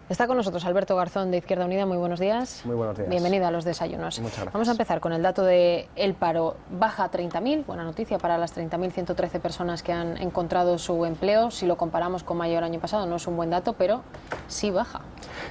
Está con nosotros Alberto Garzón de Izquierda Unida. Muy buenos días. Muy buenos días. Bienvenido a los desayunos. Muchas gracias. Vamos a empezar con el dato del paro. Baja a 30.000, buena noticia para las 30.113 personas que han encontrado su empleo. Si lo comparamos con mayo del año pasado, no es un buen dato, pero sí baja.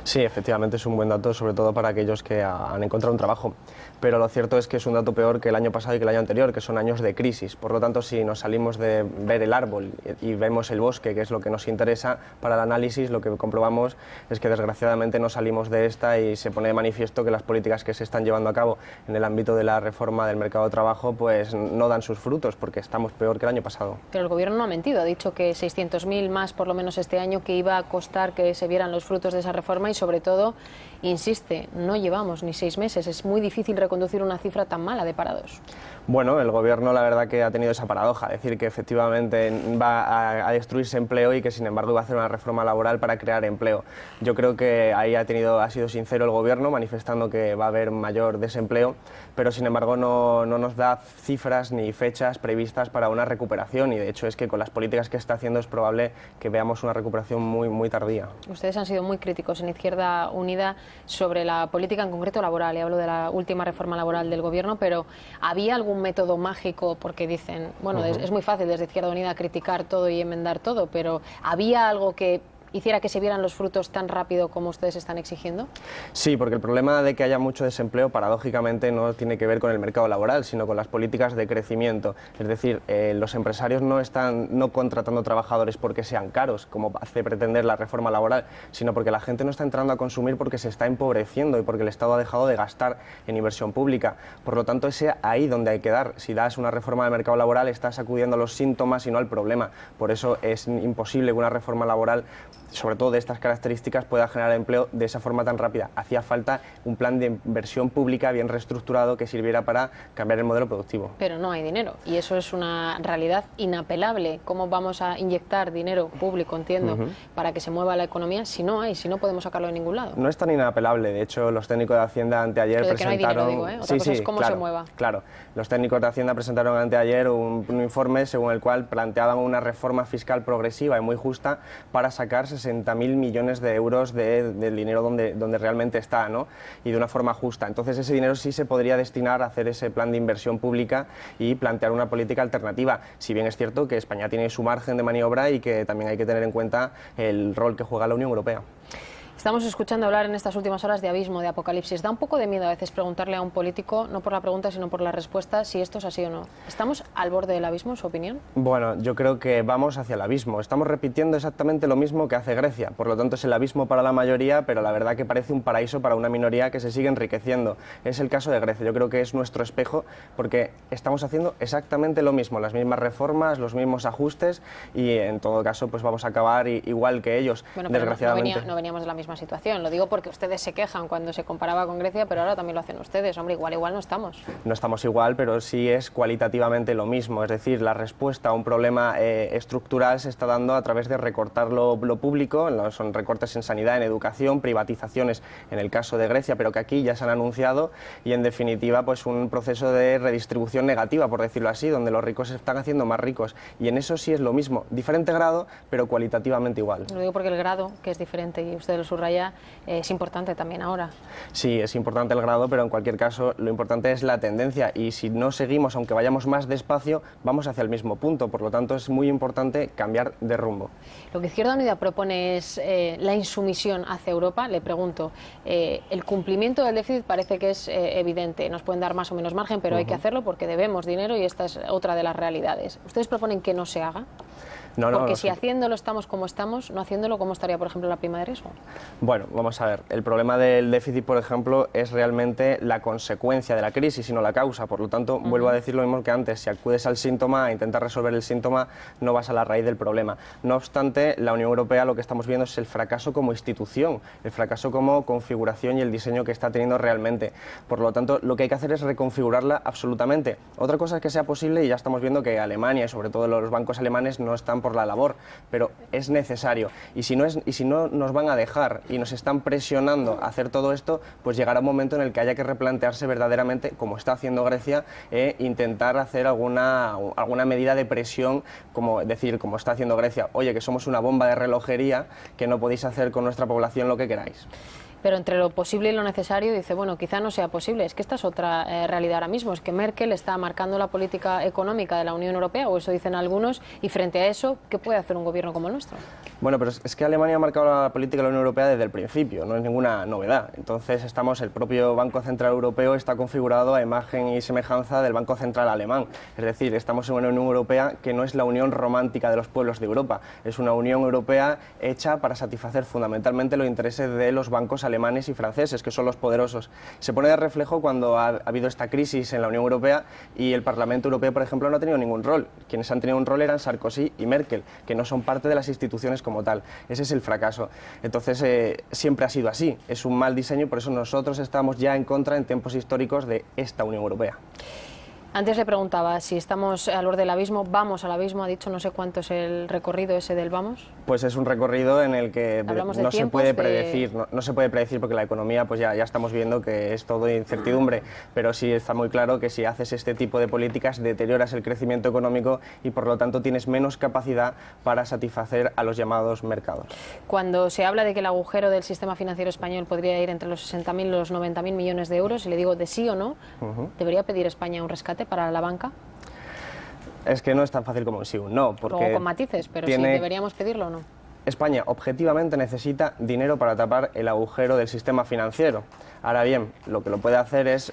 Sí, efectivamente es un buen dato, sobre todo para aquellos que han encontrado un trabajo. Pero lo cierto es que es un dato peor que el año pasado y que el año anterior, que son años de crisis. Por lo tanto, si nos salimos de ver el árbol y vemos el bosque, que es lo que nos interesa para el análisis, lo que comprobamos es que desgraciadamente no salimos de esta y se pone de manifiesto que las políticas que se están llevando a cabo en el ámbito de la reforma del mercado de trabajo pues no dan sus frutos, porque estamos peor que el año pasado. Pero el Gobierno no ha mentido, ha dicho que 600.000 más por lo menos este año, que iba a costar que se vieran los frutos de esa reforma y sobre todo, insiste, no llevamos ni 6 meses, es muy difícil reconducir una cifra tan mala de parados. Bueno, el Gobierno la verdad que ha tenido esa paradoja, decir que efectivamente va a destruirse empleo y que sin embargo va a hacer una reforma laboral para crear empleo. Yo creo que ahí ha sido sincero el Gobierno manifestando que va a haber mayor desempleo, pero sin embargo no nos da cifras ni fechas previstas para una recuperación y de hecho es que con las políticas que está haciendo es probable que veamos una recuperación muy tardía. Ustedes han sido muy críticos en Izquierda Unida sobre la política en concreto laboral, y hablo de la última reforma laboral del Gobierno, pero ¿había algún método mágico? Porque dicen, bueno, es muy fácil desde Izquierda Unida criticar todo y enmendar todo, pero ¿había algo que hiciera que se vieran los frutos tan rápido como ustedes están exigiendo? Sí, porque el problema de que haya mucho desempleo, paradójicamente, no tiene que ver con el mercado laboral, sino con las políticas de crecimiento. Es decir, los empresarios no están contratando trabajadores porque sean caros, como hace pretender la reforma laboral, sino porque la gente no está entrando a consumir porque se está empobreciendo y porque el Estado ha dejado de gastar en inversión pública. Por lo tanto, es ahí donde hay que dar. Si das una reforma del mercado laboral, estás acudiendo a los síntomas y no al problema. Por eso es imposible que una reforma laboral, sobre todo de estas características, pueda generar empleo de esa forma tan rápida. Hacía falta un plan de inversión pública bien reestructurado que sirviera para cambiar el modelo productivo. Pero no hay dinero y eso es una realidad inapelable. ¿Cómo vamos a inyectar dinero público, entiendo, para que se mueva la economía si no hay, si no podemos sacarlo de ningún lado? No es tan inapelable. De hecho, los técnicos de Hacienda anteayer pero de presentaron... que no hay dinero, digo, ¿eh? Otra cosa es cómo claro, se mueva. Claro. Los técnicos de Hacienda presentaron anteayer un informe según el cual planteaban una reforma fiscal progresiva y muy justa para sacar 60.000 millones de euros del dinero donde realmente está, ¿no? Y de una forma justa. Entonces ese dinero sí se podría destinar a hacer ese plan de inversión pública y plantear una política alternativa. Si bien es cierto que España tiene su margen de maniobra y que también hay que tener en cuenta el rol que juega la Unión Europea. Estamos escuchando hablar en estas últimas horas de abismo, de apocalipsis. Da un poco de miedo a veces preguntarle a un político, no por la pregunta sino por la respuesta, si esto es así o no. ¿Estamos al borde del abismo, en su opinión? Bueno, yo creo que vamos hacia el abismo. Estamos repitiendo exactamente lo mismo que hace Grecia. Por lo tanto es el abismo para la mayoría, pero la verdad que parece un paraíso para una minoría que se sigue enriqueciendo. Es el caso de Grecia. Yo creo que es nuestro espejo porque estamos haciendo exactamente lo mismo, las mismas reformas, los mismos ajustes y en todo caso pues vamos a acabar igual que ellos, bueno, pero desgraciadamente. No veníamos de la misma situación. Lo digo porque ustedes se quejan cuando se comparaba con Grecia, pero ahora también lo hacen ustedes. Hombre, igual no estamos. No estamos igual, pero sí es cualitativamente lo mismo. Es decir, la respuesta a un problema estructural se está dando a través de recortar lo público. Son recortes en sanidad, en educación, privatizaciones en el caso de Grecia, pero que aquí ya se han anunciado y en definitiva pues un proceso de redistribución negativa, por decirlo así, donde los ricos se están haciendo más ricos. Y en eso sí es lo mismo. Diferente grado, pero cualitativamente igual. Lo digo porque el grado, que es diferente y usted lo subraya, es importante también ahora. Sí, es importante el grado, pero en cualquier caso lo importante es la tendencia y si no seguimos, aunque vayamos más despacio, vamos hacia el mismo punto. Por lo tanto, es muy importante cambiar de rumbo. Lo que Izquierda Unida propone es la insumisión hacia Europa. Le pregunto, el cumplimiento del déficit parece que es evidente. Nos pueden dar más o menos margen, pero hay que hacerlo porque debemos dinero y esta es otra de las realidades. ¿Ustedes proponen que no se haga? Porque si haciéndolo estamos como estamos, no haciéndolo, ¿cómo estaría, por ejemplo, la prima de riesgo? Bueno, vamos a ver. El problema del déficit, por ejemplo, es realmente la consecuencia de la crisis y no la causa. Por lo tanto, vuelvo a decir lo mismo que antes. Si acudes al síntoma, a intentar resolver el síntoma, no vas a la raíz del problema. No obstante, la Unión Europea lo que estamos viendo es el fracaso como institución, el fracaso como configuración y el diseño que está teniendo realmente. Por lo tanto, lo que hay que hacer es reconfigurarla absolutamente. Otra cosa es que sea posible y ya estamos viendo que Alemania y sobre todo los bancos alemanes no están por la labor, pero es necesario y si no nos van a dejar ayudar y nos están presionando a hacer todo esto, pues llegará un momento en el que haya que replantearse verdaderamente, como está haciendo Grecia, intentar hacer alguna medida de presión, como decir, como está haciendo Grecia, oye, que somos una bomba de relojería, que no podéis hacer con nuestra población lo que queráis. Pero entre lo posible y lo necesario dice, bueno, quizá no sea posible. Es que esta es otra realidad ahora mismo, es que Merkel está marcando la política económica de la Unión Europea, o eso dicen algunos, y frente a eso, ¿qué puede hacer un gobierno como el nuestro? Bueno, pero es que Alemania ha marcado la política de la Unión Europea desde el principio, no es ninguna novedad. Entonces el propio Banco Central Europeo está configurado a imagen y semejanza del Banco Central alemán. Es decir, estamos en una Unión Europea que no es la unión romántica de los pueblos de Europa, es una Unión Europea hecha para satisfacer fundamentalmente los intereses de los bancos alemanes y franceses, que son los poderosos. Se pone de reflejo cuando ha habido esta crisis en la Unión Europea y el Parlamento Europeo, por ejemplo, no ha tenido ningún rol. Quienes han tenido un rol eran Sarkozy y Merkel, que no son parte de las instituciones como tal. Ese es el fracaso. Entonces, siempre ha sido así. Es un mal diseño y por eso nosotros estamos ya en contra en tiempos históricos de esta Unión Europea. Antes le preguntaba si estamos al borde del abismo, vamos al abismo, ha dicho no sé cuánto es el recorrido ese del vamos. Pues es un recorrido en el que no se puede predecir, no se puede predecir porque la economía pues ya estamos viendo que es todo incertidumbre, pero sí está muy claro que si haces este tipo de políticas deterioras el crecimiento económico y por lo tanto tienes menos capacidad para satisfacer a los llamados mercados. Cuando se habla de que el agujero del sistema financiero español podría ir entre los 60.000 y los 90.000 millones de euros, y le digo de sí o no, ¿debería pedir España un rescate para la banca? Es que no es tan fácil como un sí o un no. Porque luego con matices, pero sí, ¿deberíamos pedirlo o no? España objetivamente necesita dinero para tapar el agujero del sistema financiero. Ahora bien, lo que lo puede hacer es,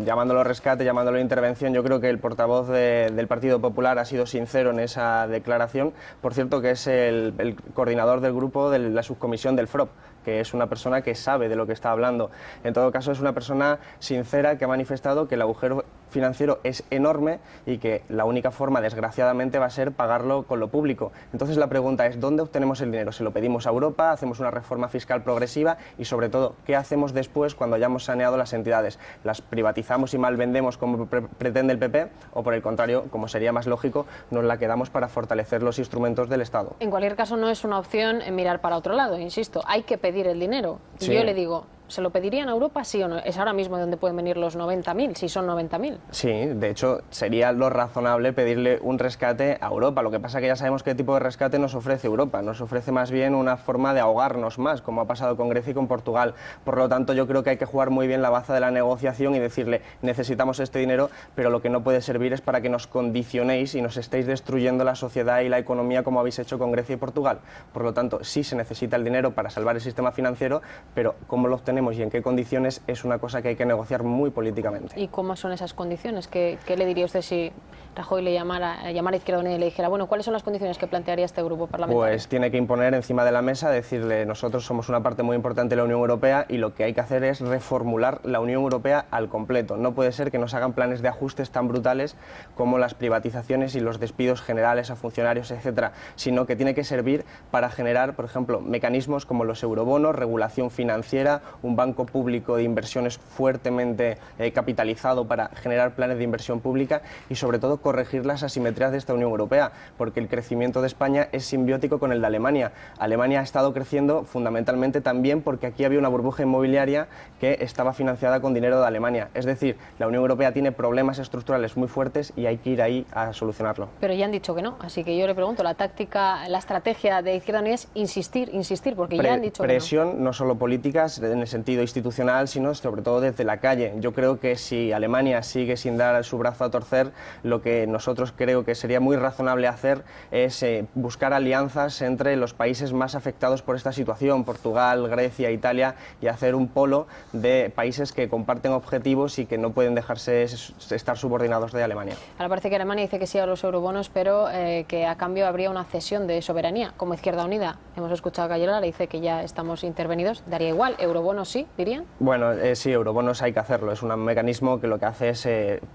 llamándolo rescate, llamándolo intervención. Yo creo que el portavoz del Partido Popular ha sido sincero en esa declaración. Por cierto, que es el coordinador del grupo de la subcomisión del FROP, que es una persona que sabe de lo que está hablando. En todo caso, es una persona sincera que ha manifestado que el agujero financiero es enorme y que la única forma, desgraciadamente, va a ser pagarlo con lo público. Entonces la pregunta es, ¿dónde obtenemos el dinero? ¿Se lo pedimos a Europa? ¿Hacemos una reforma fiscal progresiva? Y sobre todo, ¿qué hacemos después cuando hayamos saneado las entidades? ¿Las privatizamos y mal vendemos como pretende el PP? ¿O por el contrario, como sería más lógico, nos la quedamos para fortalecer los instrumentos del Estado? En cualquier caso, no es una opción mirar para otro lado, insisto, hay que pedir el dinero. Y yo le digo, ¿se lo pedirían a Europa, sí o no? Es ahora mismo de donde pueden venir los 90.000, si son 90.000. Sí, de hecho, sería lo razonable pedirle un rescate a Europa. Lo que pasa es que ya sabemos qué tipo de rescate nos ofrece Europa. Nos ofrece más bien una forma de ahogarnos más, como ha pasado con Grecia y con Portugal. Por lo tanto, yo creo que hay que jugar muy bien la baza de la negociación y decirle, necesitamos este dinero, pero lo que no puede servir es para que nos condicionéis y nos estéis destruyendo la sociedad y la economía como habéis hecho con Grecia y Portugal. Por lo tanto, sí se necesita el dinero para salvar el sistema financiero, pero ¿cómo lo obtenemos y en qué condiciones? Es una cosa que hay que negociar muy políticamente. ¿Y cómo son esas condiciones? ¿Qué le diría usted si Rajoy le llamara a Izquierda Unida y le dijera, bueno, ¿cuáles son las condiciones que plantearía este grupo parlamentario? Pues tiene que imponer encima de la mesa, decirle, nosotros somos una parte muy importante de la Unión Europea y lo que hay que hacer es reformular la Unión Europea al completo. No puede ser que nos hagan planes de ajustes tan brutales como las privatizaciones y los despidos generales a funcionarios, etcétera, sino que tiene que servir para generar, por ejemplo, mecanismos como los eurobonos, regulación financiera, un banco público de inversiones fuertemente capitalizado para generar planes de inversión pública y sobre todo corregir las asimetrías de esta Unión Europea, porque el crecimiento de España es simbiótico con el de Alemania. Alemania ha estado creciendo fundamentalmente también porque aquí había una burbuja inmobiliaria que estaba financiada con dinero de Alemania. Es decir, la Unión Europea tiene problemas estructurales muy fuertes y hay que ir ahí a solucionarlo. Pero ya han dicho que no, así que yo le pregunto, la táctica, la estrategia de Izquierda Unida es insistir, porque ya han dicho que no. Presión, no solo políticas en el sentido institucional, sino sobre todo desde la calle. Yo creo que si Alemania sigue sin dar su brazo a torcer, lo que nosotros creo que sería muy razonable hacer es buscar alianzas entre los países más afectados por esta situación, Portugal, Grecia, Italia, y hacer un polo de países que comparten objetivos y que no pueden dejarse estar subordinados de Alemania. Ahora parece que Alemania dice que sí a los eurobonos, pero que a cambio habría una cesión de soberanía, como Izquierda Unida. Hemos escuchado que ayer le dice que ya estamos intervenidos, daría igual, eurobonos ¿Eurobonos sí, dirían? Bueno, sí, eurobonos hay que hacerlo. Es un mecanismo que lo que hace es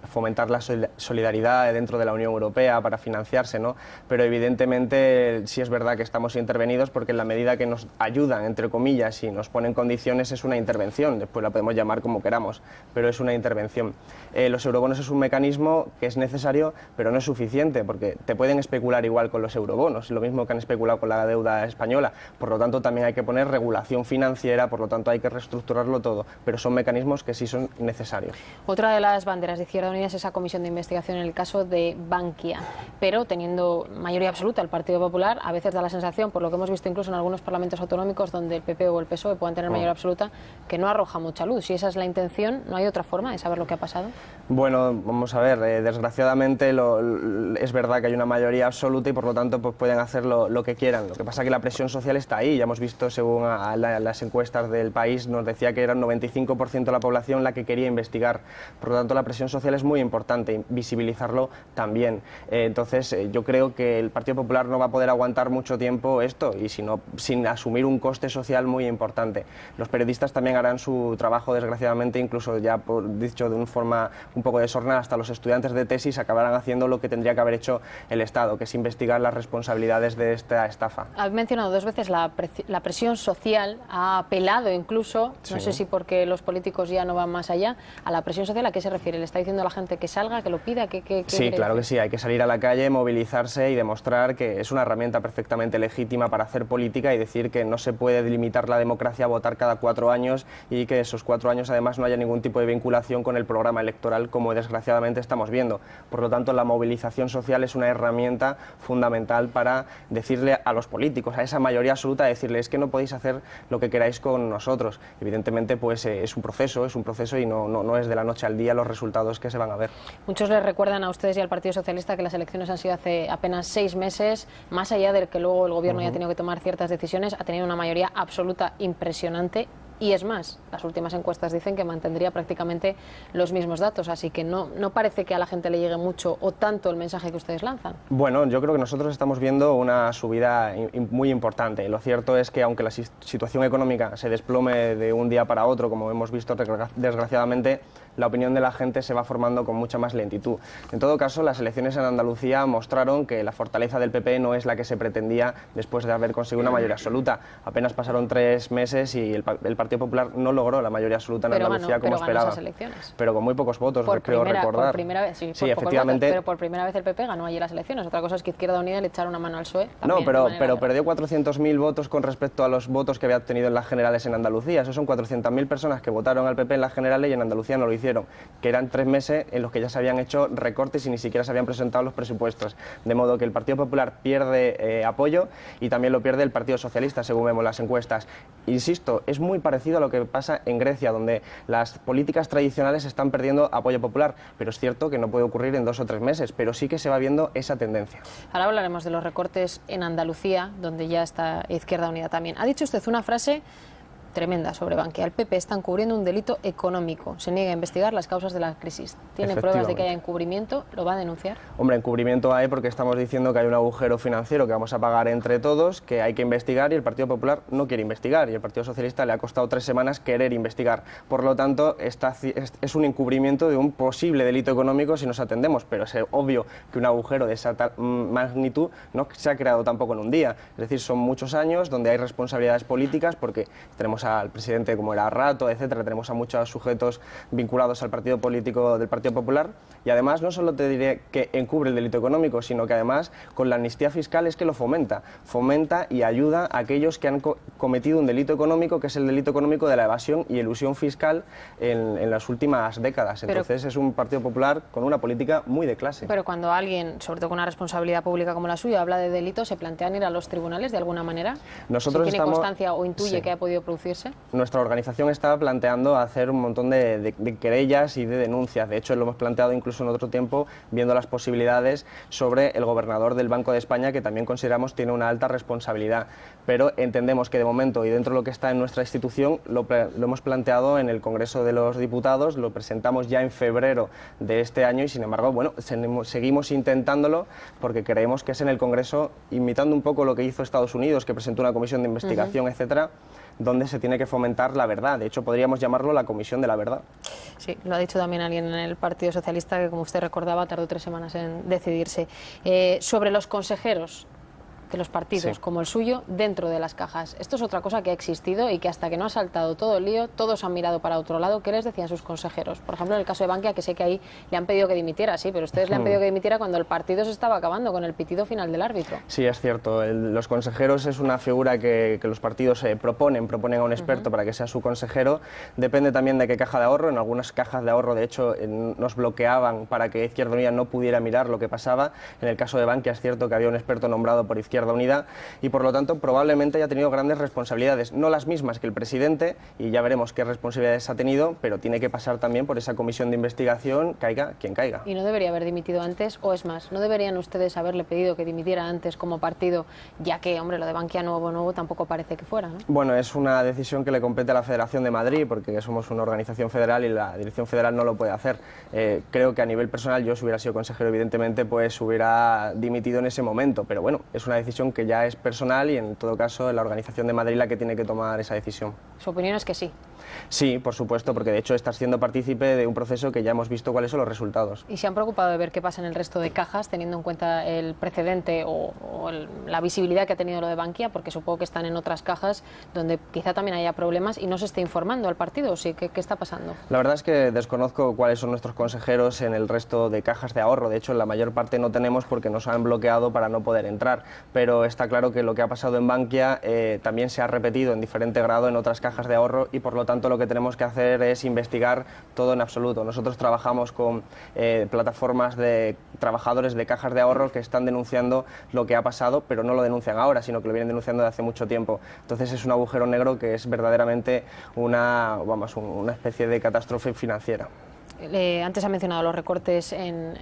fomentar la solidaridad dentro de la Unión Europea para financiarse, ¿no? Pero evidentemente sí es verdad que estamos intervenidos porque en la medida que nos ayudan, entre comillas, y nos ponen condiciones es una intervención. Después la podemos llamar como queramos, pero es una intervención. Los eurobonos es un mecanismo que es necesario, pero no es suficiente porque te pueden especular igual con los eurobonos, lo mismo que han especulado con la deuda española. Por lo tanto, también hay que poner regulación financiera, por lo tanto hay que reestructurarlo todo, pero son mecanismos que sí son necesarios. Otra de las banderas de Izquierda Unida es esa comisión de investigación en el caso de Bankia, pero teniendo mayoría absoluta el Partido Popular, a veces da la sensación, por lo que hemos visto incluso en algunos parlamentos autonómicos donde el PP o el PSOE puedan tener mayoría absoluta, que no arroja mucha luz. Si esa es la intención, ¿no hay otra forma de saber lo que ha pasado? Bueno, vamos a ver, desgraciadamente es verdad que hay una mayoría absoluta y por lo tanto pues pueden hacer lo que quieran. Lo que pasa es que la presión social está ahí, ya hemos visto según las encuestas del país, nos decía que era el 95% de la población la que quería investigar. Por lo tanto, la presión social es muy importante, visibilizarlo también. Entonces, yo creo que el Partido Popular no va a poder aguantar mucho tiempo esto y sin asumir un coste social muy importante. Los periodistas también harán su trabajo, desgraciadamente, incluso ya dicho de una forma un poco desordenada, hasta los estudiantes de tesis acabarán haciendo lo que tendría que haber hecho el Estado, que es investigar las responsabilidades de esta estafa. Ha mencionado dos veces la presión social, ha apelado incluso, Sí. no sé si porque los políticos ya no van más allá, a la presión social. ¿A qué se refiere? ¿Le está diciendo a la gente que salga, que lo pida? Sí, claro que sí, hay que salir a la calle, movilizarse y demostrar que es una herramienta perfectamente legítima para hacer política y decir que no se puede limitar la democracia a votar cada 4 años y que esos 4 años además no haya ningún tipo de vinculación con el programa electoral, como desgraciadamente estamos viendo. Por lo tanto, la movilización social es una herramienta fundamental para decirle a los políticos, a esa mayoría absoluta, decirles que no podéis hacer lo que queráis con nosotros. Evidentemente, pues es un proceso y no es de la noche al día los resultados que se van a ver. Muchos les recuerdan a ustedes y al Partido Socialista que las elecciones han sido hace apenas 6 meses, más allá de que luego el Gobierno haya tenido que tomar ciertas decisiones, ha tenido una mayoría absoluta impresionante. Y es más, las últimas encuestas dicen que mantendría prácticamente los mismos datos, así que no parece que a la gente le llegue mucho o tanto el mensaje que ustedes lanzan. Bueno, yo creo que nosotros estamos viendo una subida muy importante. Lo cierto es que aunque la situación económica se desplome de un día para otro, como hemos visto desgraciadamente, la opinión de la gente se va formando con mucha más lentitud. En todo caso, las elecciones en Andalucía mostraron que la fortaleza del PP no es la que se pretendía después de haber conseguido una mayoría absoluta. Apenas pasaron 3 meses y el Partido Popular no logró la mayoría absoluta en Andalucía como esperaba. Esas elecciones. Pero con muy pocos votos, creo recordar. Por primera vez, sí, efectivamente. Votos, pero por primera vez el PP ganó allí las elecciones. Otra cosa es que Izquierda Unida le echaron una mano al PSOE. No, pero perdió 400.000 votos con respecto a los votos que había obtenido en las generales en Andalucía. Esos son 400.000 personas que votaron al PP en las generales y en Andalucía no lo hicieron, que eran 3 meses en los que ya se habían hecho recortes y ni siquiera se habían presentado los presupuestos. De modo que el Partido Popular pierde apoyo y también lo pierde el Partido Socialista, según vemos las encuestas. Insisto, es muy parecido a lo que pasa en Grecia, donde las políticas tradicionales están perdiendo apoyo popular, pero es cierto que no puede ocurrir en 2 o 3 meses, pero sí que se va viendo esa tendencia. Ahora hablaremos de los recortes en Andalucía, donde ya está Izquierda Unida también. Ha dicho usted una frase tremenda sobre Bankia. El PP está encubriendo un delito económico. Se niega a investigar las causas de la crisis. ¿Tiene pruebas de que haya encubrimiento? ¿Lo va a denunciar? Hombre, encubrimiento hay porque estamos diciendo que hay un agujero financiero que vamos a pagar entre todos, que hay que investigar y el Partido Popular no quiere investigar y el Partido Socialista le ha costado 3 semanas querer investigar. Por lo tanto, es un encubrimiento de un posible delito económico si nos atendemos, pero es obvio que un agujero de esa magnitud no se ha creado tampoco en un día. Es decir, son muchos años donde hay responsabilidades políticas porque tenemos al presidente como era Rato, etcétera, tenemos a muchos sujetos vinculados al partido político del Partido Popular y además no solo te diré que encubre el delito económico, sino que además con la amnistía fiscal es que lo fomenta y ayuda a aquellos que han cometido un delito económico, que es el delito económico de la evasión y elusión fiscal en las últimas décadas. Entonces es un Partido Popular con una política muy de clase. Pero cuando alguien, sobre todo con una responsabilidad pública como la suya, habla de delitos, ¿se plantean ir a los tribunales de alguna manera? Nosotros ¿Si tiene constancia o intuye que ha podido producirse? Nuestra organización está planteando hacer un montón de querellas y de denuncias. De hecho, lo hemos planteado incluso en otro tiempo, viendo las posibilidades sobre el gobernador del Banco de España, que también consideramos tiene una alta responsabilidad. Pero entendemos que de momento, y dentro de lo que está en nuestra institución, lo hemos planteado en el Congreso de los Diputados, lo presentamos ya en febrero de este año y, sin embargo, bueno, seguimos intentándolo porque creemos que es en el Congreso, imitando un poco lo que hizo Estados Unidos, que presentó una comisión de investigación, etcétera, donde se tiene que fomentar la verdad. De hecho, podríamos llamarlo la Comisión de la Verdad. Sí, lo ha dicho también alguien en el Partido Socialista, que como usted recordaba, tardó 3 semanas en decidirse. Sobre los consejeros de los partidos, como el suyo, dentro de las cajas. Esto es otra cosa que ha existido y que hasta que no ha saltado todo el lío, todos han mirado para otro lado. ¿Qué les decían sus consejeros? Por ejemplo, en el caso de Bankia, que sé que ahí le han pedido que dimitiera, sí, pero ustedes le han pedido que dimitiera cuando el partido se estaba acabando con el pitido final del árbitro. Sí, es cierto. Los consejeros es una figura que los partidos proponen a un experto para que sea su consejero. Depende también de qué caja de ahorro. En algunas cajas de ahorro, de hecho, nos bloqueaban para que Izquierda Unida no pudiera mirar lo que pasaba. En el caso de Bankia es cierto que había un experto nombrado por Izquierda Unida y por lo tanto probablemente haya tenido grandes responsabilidades, no las mismas que el presidente, y ya veremos qué responsabilidades ha tenido, pero tiene que pasar también por esa comisión de investigación, caiga quien caiga. ¿Y no debería haber dimitido antes? O es más, ¿no deberían ustedes haberle pedido que dimitiera antes como partido, ya que, hombre, lo de Bankia nuevo tampoco parece que fuera, ¿no? Bueno, es una decisión que le compete a la Federación de Madrid, porque somos una organización federal y la Dirección Federal no lo puede hacer. Creo que a nivel personal, yo si hubiera sido consejero, evidentemente, pues hubiera dimitido en ese momento, pero bueno, es una decisión que ya es personal y en todo caso la Organización de Madrid la que tiene que tomar esa decisión. ¿Su opinión es que sí? Sí, por supuesto, porque de hecho estás siendo partícipe de un proceso que ya hemos visto cuáles son los resultados. ¿Y se han preocupado de ver qué pasa en el resto de cajas, teniendo en cuenta el precedente o la visibilidad que ha tenido lo de Bankia? Porque supongo que están en otras cajas donde quizá también haya problemas y no se esté informando al partido. ¿Sí? ¿Qué está pasando? La verdad es que desconozco cuáles son nuestros consejeros en el resto de cajas de ahorro. De hecho, en la mayor parte no tenemos porque nos han bloqueado para no poder entrar. Pero está claro que lo que ha pasado en Bankia también se ha repetido en diferente grado en otras cajas de ahorro y por lo tanto lo que tenemos que hacer es investigar todo en absoluto. Nosotros trabajamos con plataformas de trabajadores de cajas de ahorro que están denunciando lo que ha pasado, pero no lo denuncian ahora, sino que lo vienen denunciando desde hace mucho tiempo. Entonces es un agujero negro que es verdaderamente una especie de catástrofe financiera. Antes ha mencionado los recortes en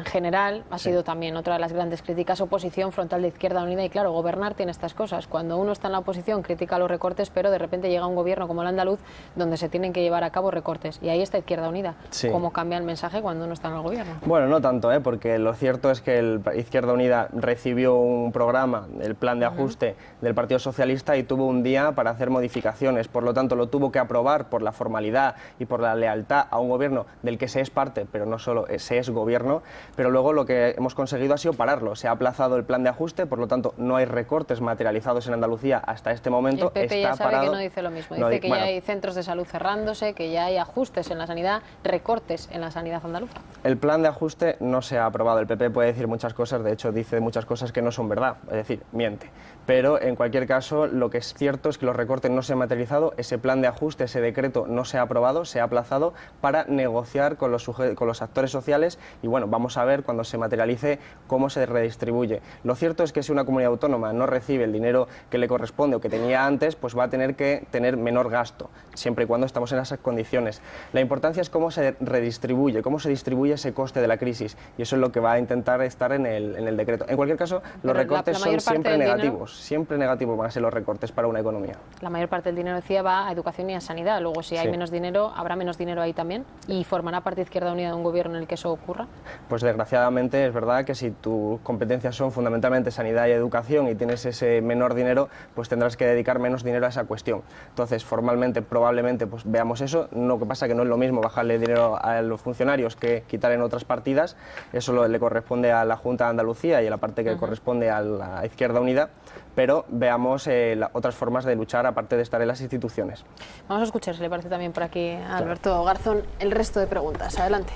general, ha sido también otra de las grandes críticas, oposición frontal de Izquierda Unida, y claro, gobernar tiene estas cosas. Cuando uno está en la oposición critica los recortes, pero de repente llega un gobierno como el andaluz donde se tienen que llevar a cabo recortes, y ahí está Izquierda Unida. ¿Cómo cambia el mensaje cuando uno está en el gobierno? Bueno, no tanto, porque lo cierto es que Izquierda Unida recibió un programa, el plan de ajuste del Partido Socialista, y tuvo un día para hacer modificaciones, por lo tanto lo tuvo que aprobar por la formalidad y por la lealtad a un gobierno del que se es parte, pero no solo se es gobierno, pero luego lo que hemos conseguido ha sido pararlo. Se ha aplazado el plan de ajuste, por lo tanto no hay recortes materializados en Andalucía hasta este momento. El PP ya sabe que no dice lo mismo, dice que ya hay centros de salud cerrándose, que ya hay ajustes en la sanidad, recortes en la sanidad andaluza. El plan de ajuste no se ha aprobado. El PP puede decir muchas cosas, de hecho dice muchas cosas que no son verdad, es decir, miente. Pero en cualquier caso lo que es cierto es que los recortes no se han materializado, ese plan de ajuste, ese decreto no se ha aprobado, se ha aplazado para negociar con los actores sociales y bueno, vamos a ver cuando se materialice cómo se redistribuye. Lo cierto es que si una comunidad autónoma no recibe el dinero que le corresponde o que tenía antes, pues va a tener que tener menor gasto, siempre y cuando estamos en esas condiciones. La importancia es cómo se redistribuye, cómo se distribuye ese coste de la crisis y eso es lo que va a intentar estar en el decreto. En cualquier caso, los recortes son siempre negativos, siempre negativos van a ser los recortes para una economía. La mayor parte del dinero, decía, va a educación y a sanidad, luego si hay menos dinero, habrá menos dinero ahí también y ¿formará parte de Izquierda Unida de un gobierno en el que eso ocurra? Pues desgraciadamente es verdad que si tus competencias son fundamentalmente sanidad y educación y tienes ese menor dinero, pues tendrás que dedicar menos dinero a esa cuestión. Entonces, formalmente, probablemente, pues veamos eso. Lo que pasa que no es lo mismo bajarle dinero a los funcionarios que quitar en otras partidas. Eso le corresponde a la Junta de Andalucía y a la parte que corresponde a la Izquierda Unida, pero veamos otras formas de luchar aparte de estar en las instituciones. Vamos a escuchar, si le parece también por aquí a Alberto Garzón, el resto de preguntas. Adelante.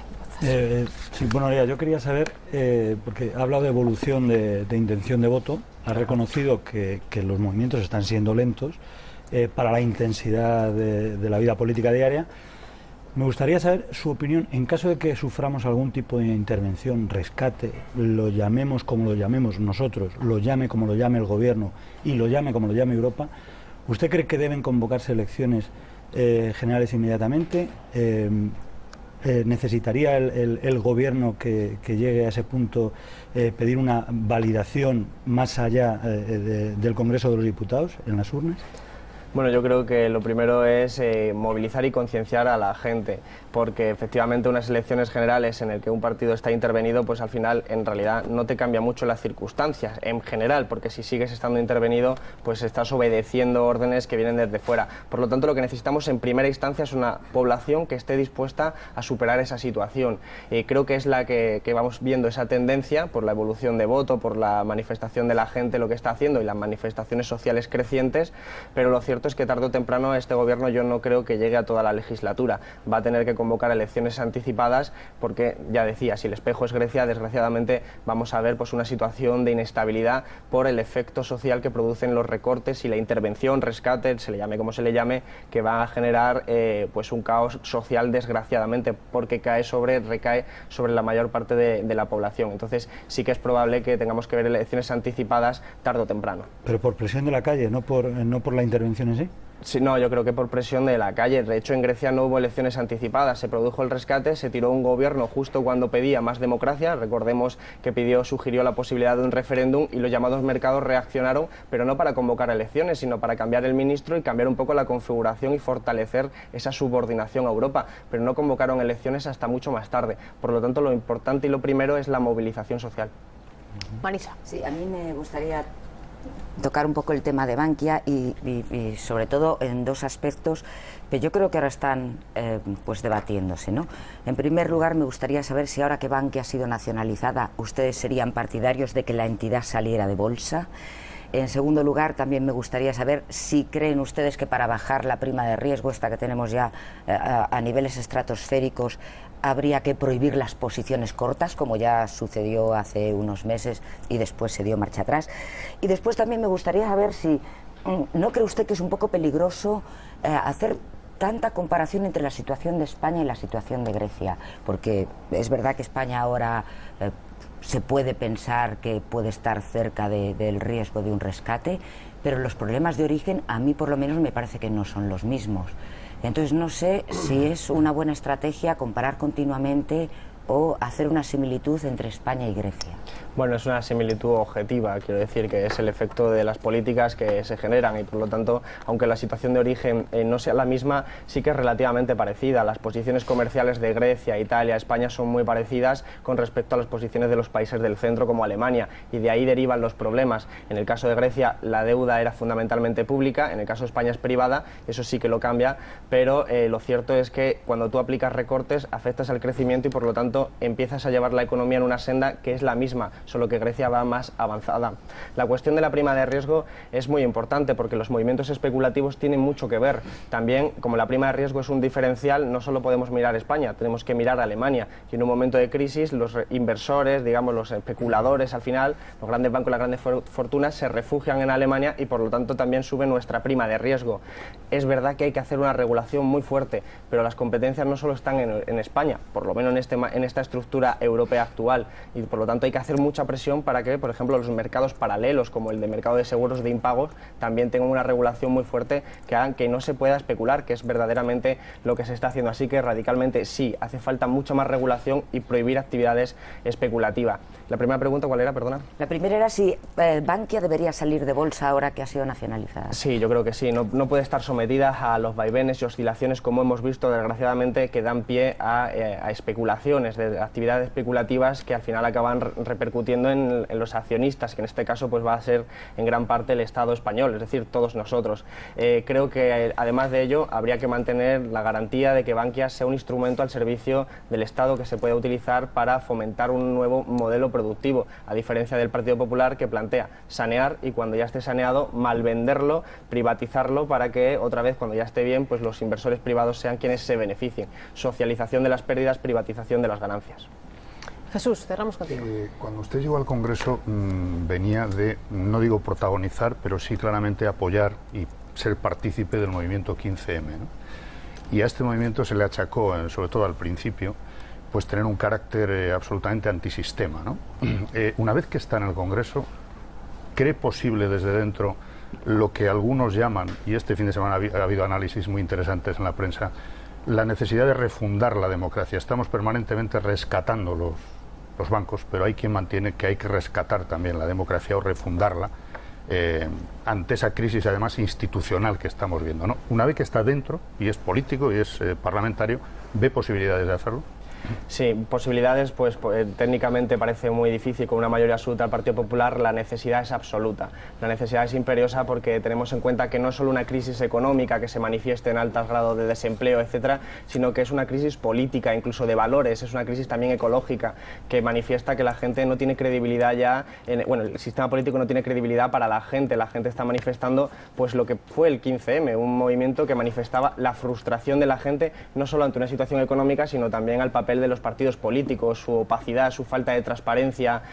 Sí, bueno, yo quería saber, porque ha hablado de evolución de intención de voto, ha reconocido que los movimientos están siendo lentos para la intensidad de la vida política diaria. Me gustaría saber su opinión en caso de que suframos algún tipo de intervención, rescate, lo llamemos como lo llamemos nosotros, lo llame como lo llame el gobierno y lo llame como lo llame Europa. ¿Usted cree que deben convocarse elecciones generales inmediatamente? ¿Necesitaría el gobierno que llegue a ese punto pedir una validación más allá del Congreso de los Diputados en las urnas? Bueno, yo creo que lo primero es movilizar y concienciar a la gente, porque efectivamente unas elecciones generales en el que un partido está intervenido, pues al final en realidad no te cambia mucho las circunstancias en general, porque si sigues estando intervenido, pues estás obedeciendo órdenes que vienen desde fuera. Por lo tanto, lo que necesitamos en primera instancia es una población que esté dispuesta a superar esa situación. Creo que es la que vamos viendo esa tendencia por la evolución de voto, por la manifestación de la gente, lo que está haciendo y las manifestaciones sociales crecientes, pero lo cierto es que tarde o temprano este gobierno yo no creo que llegue a toda la legislatura. Va a tener que convocar elecciones anticipadas porque, ya decía, si el espejo es Grecia, desgraciadamente vamos a ver pues una situación de inestabilidad por el efecto social que producen los recortes y la intervención, rescate, se le llame como se le llame, que va a generar pues un caos social desgraciadamente porque recae sobre la mayor parte de la población. Entonces sí que es probable que tengamos que ver elecciones anticipadas tarde o temprano. Pero por presión de la calle, no por la intervención en sí. Sí, no, yo creo que por presión de la calle. De hecho, en Grecia no hubo elecciones anticipadas, se produjo el rescate, se tiró un gobierno justo cuando pedía más democracia. Recordemos que sugirió la posibilidad de un referéndum y los llamados mercados reaccionaron, pero no para convocar elecciones, sino para cambiar el ministro y cambiar un poco la configuración y fortalecer esa subordinación a Europa, pero no convocaron elecciones hasta mucho más tarde. Por lo tanto, lo importante y lo primero es la movilización social. Marisa. Sí, a mí me gustaría tocar un poco el tema de Bankia y sobre todo en dos aspectos que yo creo que ahora están pues debatiéndose, ¿no? En primer lugar, me gustaría saber si ahora que Bankia ha sido nacionalizada, ustedes serían partidarios de que la entidad saliera de bolsa. En segundo lugar, también me gustaría saber si creen ustedes que para bajar la prima de riesgo, esta que tenemos ya a niveles estratosféricos, habría que prohibir las posiciones cortas, como ya sucedió hace unos meses y después se dio marcha atrás. Y después también me gustaría saber si no cree usted que es un poco peligroso hacer tanta comparación entre la situación de España y la situación de Grecia, porque es verdad que España ahora se puede pensar que puede estar cerca del riesgo de un rescate, pero los problemas de origen a mí por lo menos me parece que no son los mismos. Entonces no sé si es una buena estrategia comparar continuamente o hacer una similitud entre España y Grecia. Bueno, es una similitud objetiva, quiero decir que es el efecto de las políticas que se generan y por lo tanto, aunque la situación de origen no sea la misma, sí que es relativamente parecida. Las posiciones comerciales de Grecia, Italia, España son muy parecidas con respecto a las posiciones de los países del centro como Alemania y de ahí derivan los problemas. En el caso de Grecia la deuda era fundamentalmente pública, en el caso de España es privada, eso sí que lo cambia, pero lo cierto es que cuando tú aplicas recortes afectas al crecimiento y por lo tanto empiezas a llevar la economía en una senda que es la misma, solo que Grecia va más avanzada. La cuestión de la prima de riesgo es muy importante porque los movimientos especulativos tienen mucho que ver. También, como la prima de riesgo es un diferencial, no solo podemos mirar España, tenemos que mirar a Alemania. Y en un momento de crisis, los inversores, digamos, los especuladores, al final, los grandes bancos, las grandes fortunas, se refugian en Alemania y por lo tanto también sube nuestra prima de riesgo. Es verdad que hay que hacer una regulación muy fuerte, pero las competencias no solo están en España, por lo menos en esta estructura europea actual, y por lo tanto hay que hacer mucha presión para que, por ejemplo, los mercados paralelos, como el de mercado de seguros de impagos, también tengan una regulación muy fuerte que hagan que no se pueda especular, que es verdaderamente lo que se está haciendo. Así que radicalmente sí, hace falta mucha más regulación y prohibir actividades especulativas. La primera pregunta, ¿cuál era? Perdona. La primera era si Bankia debería salir de bolsa ahora que ha sido nacionalizada. Sí, yo creo que sí. No puede estar sometida a los vaivenes y oscilaciones, como hemos visto, desgraciadamente, que dan pie a especulaciones, de actividades especulativas que al final acaban repercutiendo en los accionistas, que en este caso pues va a ser en gran parte el Estado español, es decir, todos nosotros. Creo que además de ello habría que mantener la garantía de que Bankia sea un instrumento al servicio del Estado que se pueda utilizar para fomentar un nuevo modelo productivo, a diferencia del Partido Popular que plantea sanear y cuando ya esté saneado malvenderlo, privatizarlo para que otra vez cuando ya esté bien pues los inversores privados sean quienes se beneficien. Socialización de las pérdidas, privatización de las ganancias. Jesús, cerramos contigo. Cuando usted llegó al Congreso venía de, no digo protagonizar, pero sí claramente apoyar y ser partícipe del movimiento 15M, ¿no? Y a este movimiento se le achacó, sobre todo al principio, pues tener un carácter absolutamente antisistema, ¿no? Una vez que está en el Congreso, ¿cree posible desde dentro lo que algunos llaman, y este fin de semana ha habido análisis muy interesantes en la prensa, la necesidad de refundar la democracia? Estamos permanentemente rescatando los bancos, pero hay quien mantiene que hay que rescatar también la democracia o refundarla. ante esa crisis además institucional que estamos viendo, ¿no? Una vez que está dentro y es político y es parlamentario, ¿ve posibilidades de hacerlo? Sí, posibilidades, pues técnicamente parece muy difícil. Con una mayoría absoluta del Partido Popular la necesidad es absoluta. La necesidad es imperiosa porque tenemos en cuenta que no es solo una crisis económica que se manifieste en altos grados de desempleo, etcétera, sino que es una crisis política, incluso de valores, es una crisis también ecológica que manifiesta que la gente no tiene credibilidad ya, bueno, el sistema político no tiene credibilidad para la gente está manifestando pues lo que fue el 15M, un movimiento que manifestaba la frustración de la gente no solo ante una situación económica, sino también al papel de los partidos políticos, su opacidad, su falta de transparencia.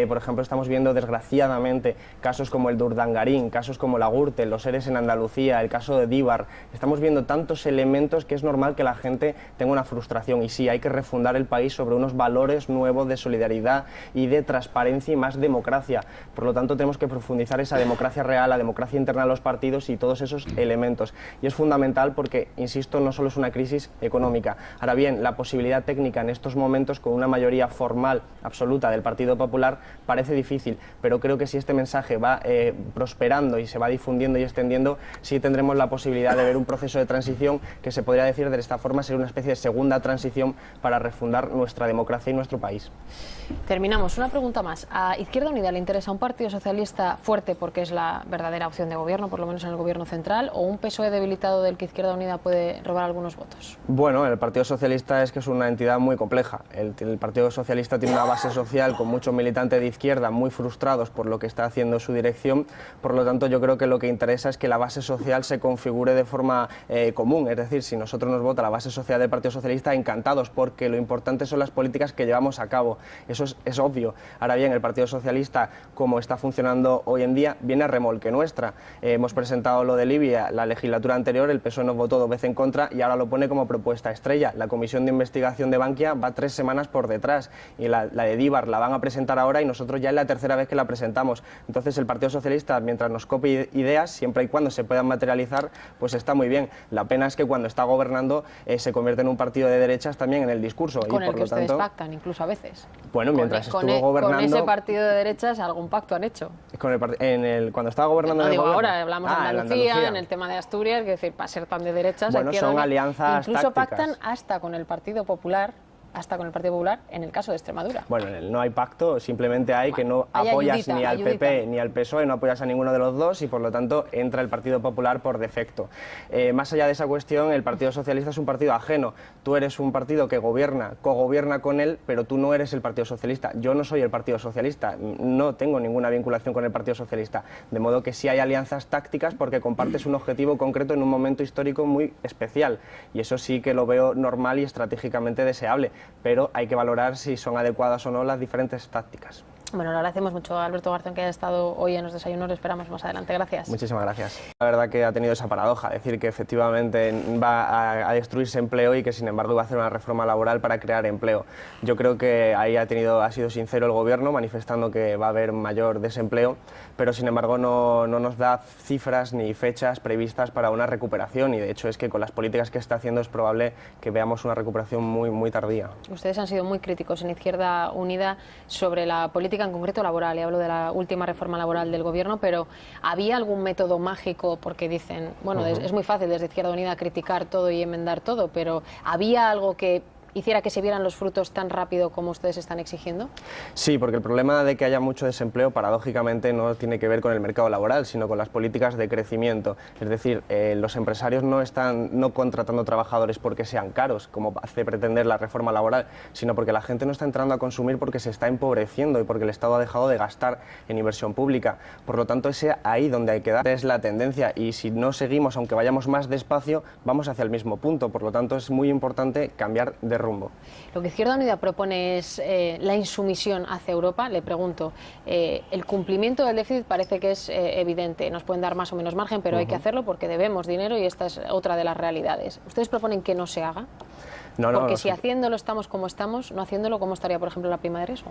Por ejemplo, estamos viendo desgraciadamente casos como el de Urdangarín, casos como la Gürtel, los ERES en Andalucía, el caso de Díbar. Estamos viendo tantos elementos que es normal que la gente tenga una frustración, y sí, hay que refundar el país sobre unos valores nuevos de solidaridad y de transparencia y más democracia. Por lo tanto, tenemos que profundizar esa democracia real, la democracia interna de los partidos y todos esos elementos. Y es fundamental porque, insisto, no solo es una crisis económica. Ahora bien, la posibilidad técnica en estos momentos, con una mayoría formal absoluta del Partido Popular, parece difícil, pero creo que si este mensaje va prosperando y se va difundiendo y extendiendo, sí tendremos la posibilidad de ver un proceso de transición que se podría decir de esta forma ser una especie de segunda transición para refundar nuestra democracia y nuestro país. Terminamos. Una pregunta más. ¿A Izquierda Unida le interesa un partido socialista fuerte porque es la verdadera opción de gobierno, por lo menos en el gobierno central, o un PSOE debilitado del que Izquierda Unida puede robar algunos votos? Bueno, el Partido Socialista es que es una entidad muy compleja. El Partido Socialista tiene una base social con muchos militantes de izquierda muy frustrados por lo que está haciendo su dirección. Por lo tanto, yo creo que lo que interesa es que la base social se configure de forma común. Es decir, si nosotros nos vota la base social del Partido Socialista, encantados, porque lo importante son las políticas que llevamos a cabo. Eso es obvio. Ahora bien, el Partido Socialista, como está funcionando hoy en día, viene a remolque nuestra. Hemos presentado lo de Libia la legislatura anterior, el PSOE nos votó 2 veces en contra y ahora lo pone como propuesta estrella. La Comisión de Investigación de Bankia va 3 semanas por detrás, y la de Díbar la van a presentar ahora y nosotros ya es la 3ª vez que la presentamos. Entonces el Partido Socialista, mientras nos copie ideas, siempre y cuando se puedan materializar, pues está muy bien. La pena es que cuando está gobernando se convierte en un partido de derechas también en el discurso. Con y el por que lo ustedes tanto, pactan, incluso a veces. Bueno, mientras estuvo gobernando... Con ese partido de derechas algún pacto han hecho. Cuando estaba gobernando... No, en el digo, gobierno. ahora hablamos de Andalucía, en el tema de Asturias, es decir, para ser tan de derechas... Bueno, son alianzas incluso tácticas. pactan hasta con el Partido Popular en el caso de Extremadura. Bueno, no hay pacto, simplemente hay que no apoyas ni al PP ni al PSOE, no apoyas a ninguno de los dos y por lo tanto entra el Partido Popular por defecto. Más allá de esa cuestión, el Partido Socialista es un partido ajeno. Tú eres un partido que cogobierna con él, pero tú no eres el Partido Socialista. Yo no soy el Partido Socialista, no tengo ninguna vinculación con el Partido Socialista. De modo que sí hay alianzas tácticas porque compartes un objetivo concreto en un momento histórico muy especial. Y eso sí que lo veo normal y estratégicamente deseable. Pero hay que valorar si son adecuadas o no las diferentes tácticas. Bueno, le agradecemos mucho a Alberto Garzón que haya estado hoy en los desayunos, lo esperamos más adelante. Gracias. Muchísimas gracias. La verdad que ha tenido esa paradoja, decir que efectivamente va a destruirse empleo y que sin embargo va a hacer una reforma laboral para crear empleo. Yo creo que ahí ha sido sincero el gobierno manifestando que va a haber mayor desempleo, pero sin embargo no nos da cifras ni fechas previstas para una recuperación y de hecho es que con las políticas que está haciendo es probable que veamos una recuperación muy tardía. Ustedes han sido muy críticos en Izquierda Unida sobre la política en concreto laboral, y hablo de la última reforma laboral del gobierno, pero ¿había algún método mágico? Porque dicen, bueno, es muy fácil desde Izquierda Unida criticar todo y enmendar todo, pero ¿había algo que hiciera que se vieran los frutos tan rápido como ustedes están exigiendo? Sí, porque el problema de que haya mucho desempleo paradójicamente no tiene que ver con el mercado laboral, sino con las políticas de crecimiento. Es decir, los empresarios no están contratando trabajadores porque sean caros, como hace pretender la reforma laboral, sino porque la gente no está entrando a consumir porque se está empobreciendo y porque el Estado ha dejado de gastar en inversión pública. Por lo tanto, es ahí donde hay que dar, es la tendencia, y si no seguimos, aunque vayamos más despacio, vamos hacia el mismo punto. Por lo tanto, es muy importante cambiar de rumbo. Lo que Izquierda Unida propone es la insumisión hacia Europa. Le pregunto, el cumplimiento del déficit parece que es evidente. Nos pueden dar más o menos margen, pero hay que hacerlo porque debemos dinero y esta es otra de las realidades. ¿Ustedes proponen que no se haga? Porque si haciéndolo estamos como estamos, no haciéndolo, ¿cómo estaría, por ejemplo, la prima de riesgo?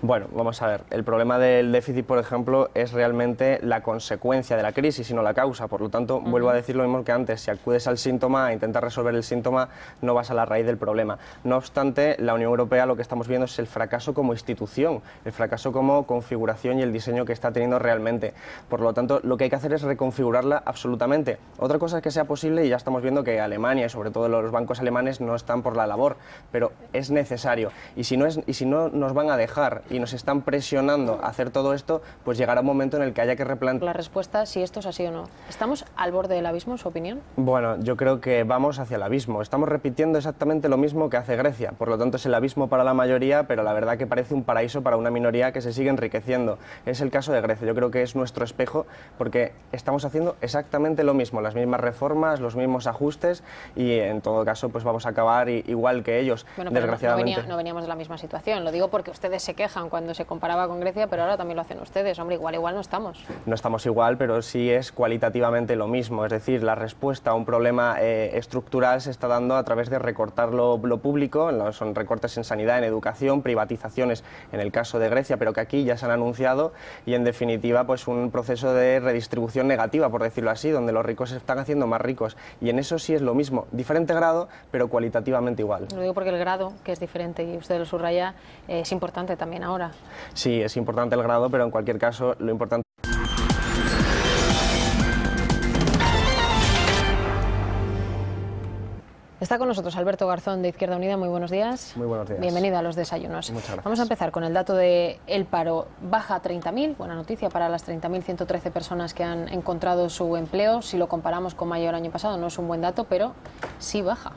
Bueno, vamos a ver. El problema del déficit, por ejemplo, es realmente la consecuencia de la crisis y no la causa. Por lo tanto, vuelvo a decir lo mismo que antes. Si acudes al síntoma e intentas resolver el síntoma, no vas a la raíz del problema. No obstante, la Unión Europea lo que estamos viendo es el fracaso como institución, el fracaso como configuración y el diseño que está teniendo realmente. Por lo tanto, lo que hay que hacer es reconfigurarla absolutamente. Otra cosa es que sea posible, y ya estamos viendo que Alemania y sobre todo los bancos alemanes no están por la labor, pero es necesario. Y si no nos van a dejar y nos están presionando a hacer todo esto, pues llegará un momento en el que haya que replantear. La respuesta, si esto es así o no. ¿Estamos al borde del abismo, en su opinión? Bueno, yo creo que vamos hacia el abismo. Estamos repitiendo exactamente lo mismo que hace Grecia. Por lo tanto, es el abismo para la mayoría, pero la verdad que parece un paraíso para una minoría que se sigue enriqueciendo. Es el caso de Grecia. Yo creo que es nuestro espejo porque estamos haciendo exactamente lo mismo, las mismas reformas, los mismos ajustes y en todo caso pues vamos a acabar igual que ellos. Bueno, pero desgraciadamente. no veníamos de la misma situación. Lo digo porque ustedes se quejan cuando se comparaba con Grecia, pero ahora también lo hacen ustedes. Hombre, igual no estamos. No estamos igual, pero sí es cualitativamente lo mismo. Es decir, la respuesta a un problema estructural se está dando a través de recortar lo público, son recortes en sanidad, en educación, privatizaciones en el caso de Grecia, pero que aquí ya se han anunciado y en definitiva pues un proceso de redistribución negativa, por decirlo así, donde los ricos se están haciendo más ricos. Y en eso sí es lo mismo, diferente grado, pero cualitativamente igual. Lo digo porque el grado, que es diferente y usted lo subraya, es importante también ahora. Sí, es importante el grado, pero en cualquier caso lo importante... Está con nosotros Alberto Garzón, de Izquierda Unida. Muy buenos días. Muy buenos días. Bienvenido a los desayunos. Muchas gracias. Vamos a empezar con el dato del paro. Baja a 30.000, buena noticia para las 30.113 personas que han encontrado su empleo. Si lo comparamos con mayo del año pasado, no es un buen dato, pero sí baja.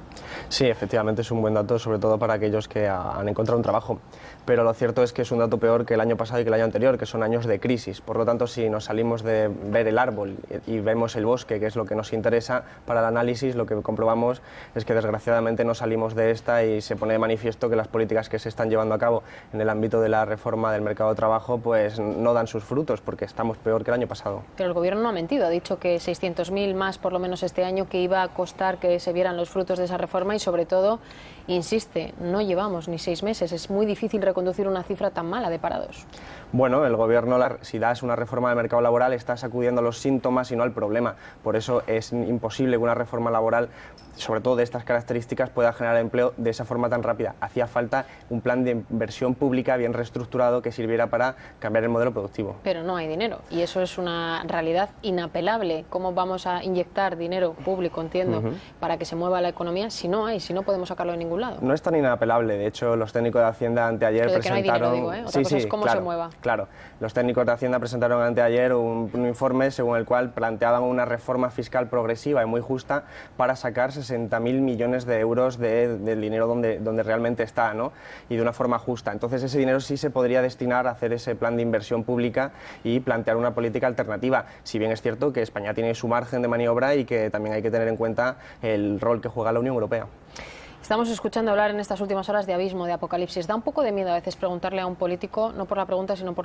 Sí, efectivamente es un buen dato, sobre todo para aquellos que han encontrado un trabajo. Pero lo cierto es que es un dato peor que el año pasado y que el año anterior, que son años de crisis. Por lo tanto, si nos salimos de ver el árbol y vemos el bosque, que es lo que nos interesa para el análisis, lo que comprobamos es que desgraciadamente no salimos de esta y se pone de manifiesto que las políticas que se están llevando a cabo en el ámbito de la reforma del mercado de trabajo pues no dan sus frutos, porque estamos peor que el año pasado. Pero el Gobierno no ha mentido, ha dicho que 600.000 más por lo menos este año, que iba a costar que se vieran los frutos de esa reforma y sobre todo, insiste, no llevamos ni 6 meses, es muy difícil reconducir una cifra tan mala de parados. Bueno, el Gobierno, si das una reforma del mercado laboral, está sacudiendo los síntomas y no al problema. Por eso es imposible que una reforma laboral, sobre todo de estas características, pueda generar empleo de esa forma tan rápida. Hacía falta un plan de inversión pública bien reestructurado que sirviera para cambiar el modelo productivo. Pero no hay dinero y eso es una realidad inapelable. ¿Cómo vamos a inyectar dinero público, entiendo, para que se mueva la economía si no podemos sacarlo de ningún lado? No es tan inapelable. De hecho, los técnicos de Hacienda anteayer presentaron... Que no hay dinero, digo, ¿eh? Otra cosa es cómo se mueva. Claro, los técnicos de Hacienda presentaron anteayer un informe según el cual planteaban una reforma fiscal progresiva y muy justa para sacar 60.000 millones de euros del dinero donde realmente está, ¿no? Y de una forma justa. Entonces ese dinero sí se podría destinar a hacer ese plan de inversión pública y plantear una política alternativa. Si bien es cierto que España tiene su margen de maniobra y que también hay que tener en cuenta el rol que juega la Unión Europea. Estamos escuchando hablar en estas últimas horas de abismo, de apocalipsis. Da un poco de miedo a veces preguntarle a un político, no por la pregunta, sino por